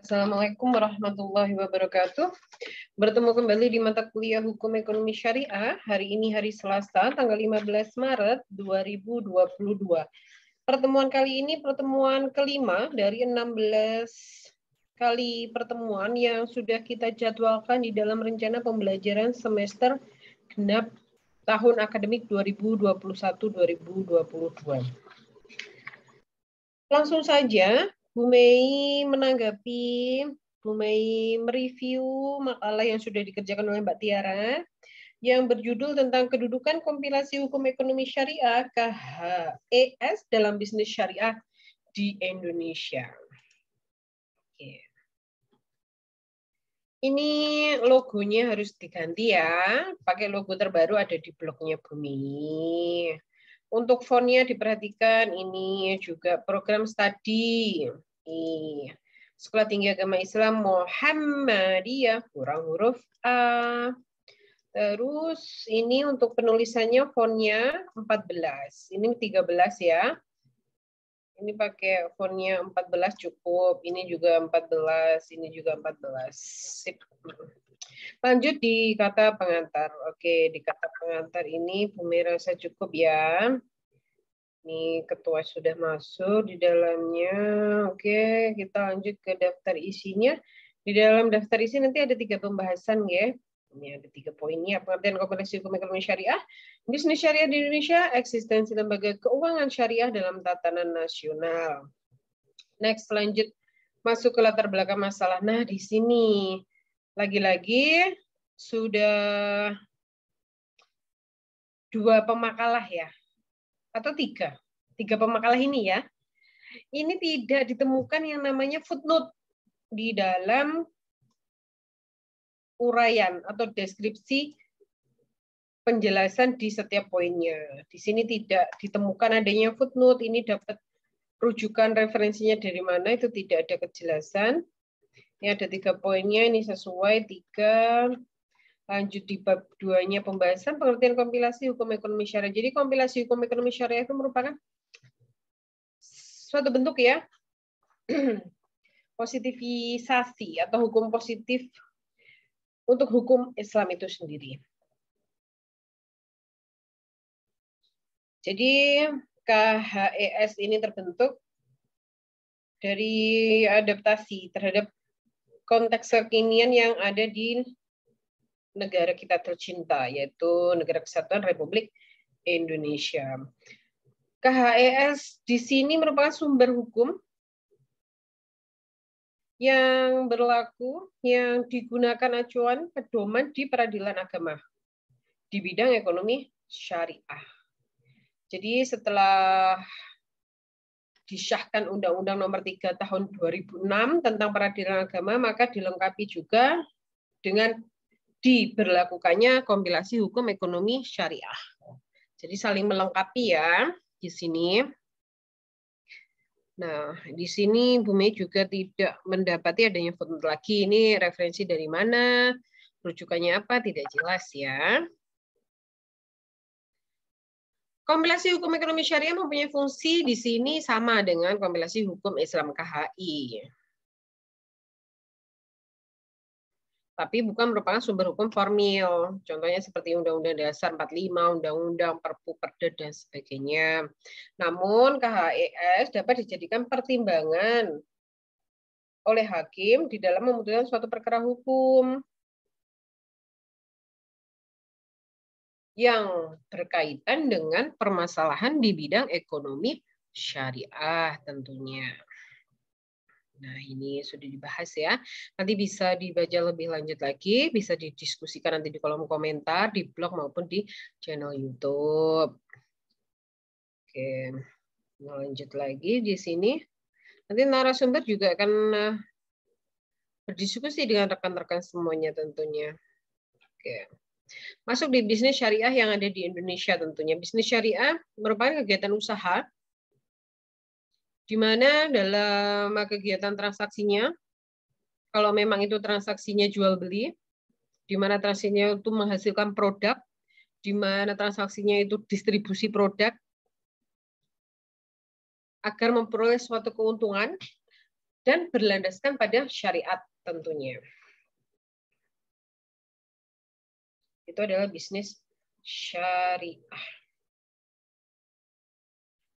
Assalamualaikum warahmatullahi wabarakatuh. Bertemu kembali di mata kuliah Hukum Ekonomi Syariah. Hari ini hari Selasa, tanggal 15 Maret 2022. Pertemuan kali ini pertemuan kelima dari 16 kali pertemuan yang sudah kita jadwalkan di dalam rencana pembelajaran semester genap tahun akademik 2021-2022. Langsung saja, Bu Mei menanggapi, Bu Mei mereview makalah yang sudah dikerjakan oleh Mbak Tiara yang berjudul tentang kedudukan kompilasi hukum ekonomi syariah KHES dalam bisnis syariah di Indonesia. Oke. Ini logonya harus diganti ya, pakai logo terbaru ada di blognya Bu Mei. Untuk fontnya diperhatikan, ini juga program studi. Sekolah Tinggi Agama Islam Muhammadiyah, kurang huruf A. Terus ini untuk penulisannya fontnya 14. Ini 13 ya. Ini pakai fontnya 14 cukup. Ini juga 14, ini juga 14. Sip. Lanjut di kata pengantar. Oke, di kata pengantar ini Bu Mei rasa cukup ya. Ini ketua sudah masuk di dalamnya. Oke, kita lanjut ke daftar isinya. Di dalam daftar isi nanti ada 3 pembahasan ya. Ini ada 3 poinnya. Pengertian kompilasi hukum ekonomi syariah, bisnis syariah di Indonesia, eksistensi lembaga keuangan syariah dalam tatanan nasional. Next, lanjut masuk ke latar belakang masalah. Nah, di sini lagi-lagi sudah 2 pemakalah ya, atau 3 pemakalah ini ya. Ini tidak ditemukan yang namanya footnote di dalam uraian atau deskripsi penjelasan di setiap poinnya. Di sini tidak ditemukan adanya footnote. Ini dapat rujukan referensinya dari mana, itu tidak ada kejelasan. Ini ada 3 poinnya, ini sesuai 3. Lanjut di bab 2-nya pembahasan pengertian kompilasi hukum ekonomi syariah. Jadi kompilasi hukum ekonomi syariah itu merupakan suatu bentuk ya positivisasi atau hukum positif untuk hukum Islam itu sendiri. Jadi KHES ini terbentuk dari adaptasi terhadap konteks kekinian yang ada di negara kita tercinta, yaitu Negara Kesatuan Republik Indonesia. KHES di sini merupakan sumber hukum yang berlaku, yang digunakan acuan pedoman di peradilan agama di bidang ekonomi syariah. Jadi setelah disahkan Undang-Undang Nomor 3 Tahun 2006 tentang peradilan agama, maka dilengkapi juga dengan diberlakukannya kompilasi hukum ekonomi syariah. Jadi saling melengkapi ya di sini. Nah, di sini Bu Mei juga tidak mendapati adanya footnote lagi. Ini referensi dari mana, rujukannya apa, tidak jelas ya. Kompilasi hukum ekonomi syariah mempunyai fungsi di sini sama dengan kompilasi hukum Islam KHI. Tapi bukan merupakan sumber hukum formil. Contohnya seperti Undang-Undang Dasar 45, Undang-Undang Perpu Perda, dan sebagainya. Namun KHES dapat dijadikan pertimbangan oleh hakim di dalam memutuskan suatu perkara hukum yang berkaitan dengan permasalahan di bidang ekonomi syariah tentunya. Nah, ini sudah dibahas ya. Nanti bisa dibaca lebih lanjut lagi, bisa didiskusikan nanti di kolom komentar, di blog maupun di channel YouTube. Oke, lanjut lagi di sini. Nanti narasumber juga akan berdiskusi dengan rekan-rekan semuanya tentunya. Oke. Masuk di bisnis syariah yang ada di Indonesia tentunya. Bisnis syariah merupakan kegiatan usaha di mana dalam kegiatan transaksinya, kalau memang itu transaksinya jual beli, di mana transaksinya itu menghasilkan produk, di mana transaksinya itu distribusi produk, agar memperoleh suatu keuntungan, dan berlandaskan pada syariat tentunya. Itu adalah bisnis syariah.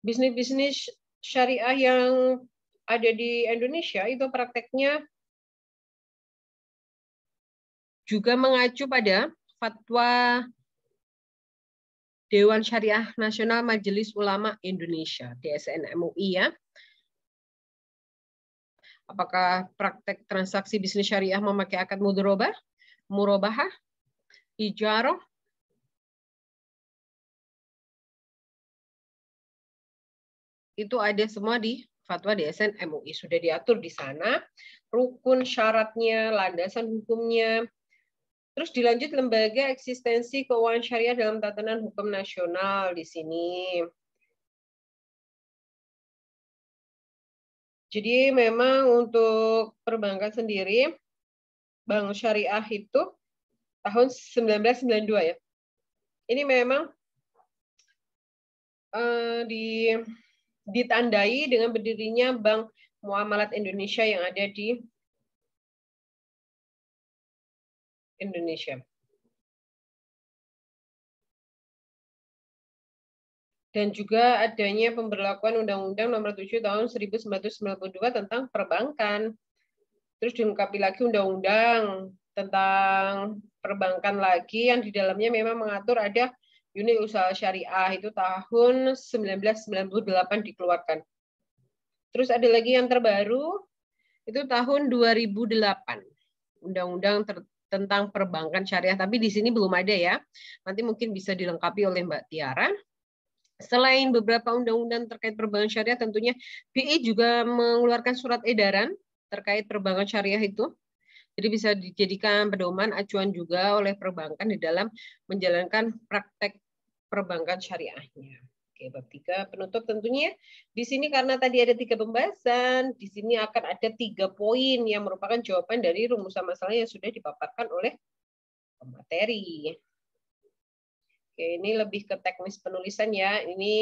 Bisnis-bisnis syariah yang ada di Indonesia itu prakteknya juga mengacu pada fatwa Dewan Syariah Nasional Majelis Ulama Indonesia, DSN MUI ya. Apakah praktek transaksi bisnis syariah memakai akad murabahah, ijarah, itu ada semua di fatwa DSN MUI. Sudah diatur di sana, rukun syaratnya, landasan hukumnya. Terus dilanjut lembaga eksistensi keuangan syariah dalam tatanan hukum nasional di sini. Jadi memang untuk perbankan sendiri, bank syariah itu tahun 1992 ya. Ini memang ditandai dengan berdirinya Bank Muamalat Indonesia yang ada di Indonesia. Dan juga adanya pemberlakuan Undang-Undang Nomor 7 Tahun 1992 tentang perbankan. Terus dilengkapi lagi Undang-Undang tentang perbankan lagi yang di dalamnya memang mengatur ada unit usaha syariah itu tahun 1998 dikeluarkan. Terus ada lagi yang terbaru itu tahun 2008. Undang-undang tentang perbankan syariah, tapi di sini belum ada ya. Nanti mungkin bisa dilengkapi oleh Mbak Tiara. Selain beberapa undang-undang terkait perbankan syariah, tentunya BI juga mengeluarkan surat edaran terkait perbankan syariah itu. Jadi bisa dijadikan pedoman acuan juga oleh perbankan di dalam menjalankan praktek perbankan syariahnya. Oke, bab 3 penutup tentunya di sini karena tadi ada 3 pembahasan, di sini akan ada 3 poin yang merupakan jawaban dari rumusan masalah yang sudah dipaparkan oleh pemateri. Oke, ini lebih ke teknis penulisan ya. Ini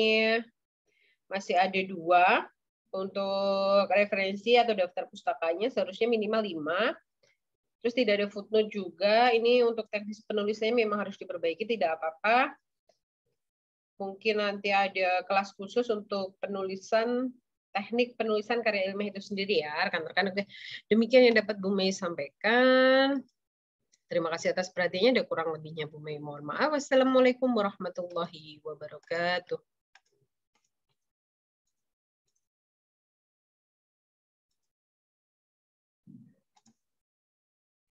masih ada 2 untuk referensi atau daftar pustakanya seharusnya minimal 5. Terus tidak ada footnote juga. Ini untuk teknis penulisannya memang harus diperbaiki, tidak apa-apa. Mungkin nanti ada kelas khusus untuk penulisan, teknik penulisan karya ilmiah itu sendiri ya, rekan-rekan. Demikian yang dapat Bu Mei sampaikan. Terima kasih atas perhatiannya. Ada kurang lebihnya Bu Mei mohon maaf. Wassalamualaikum warahmatullahi wabarakatuh.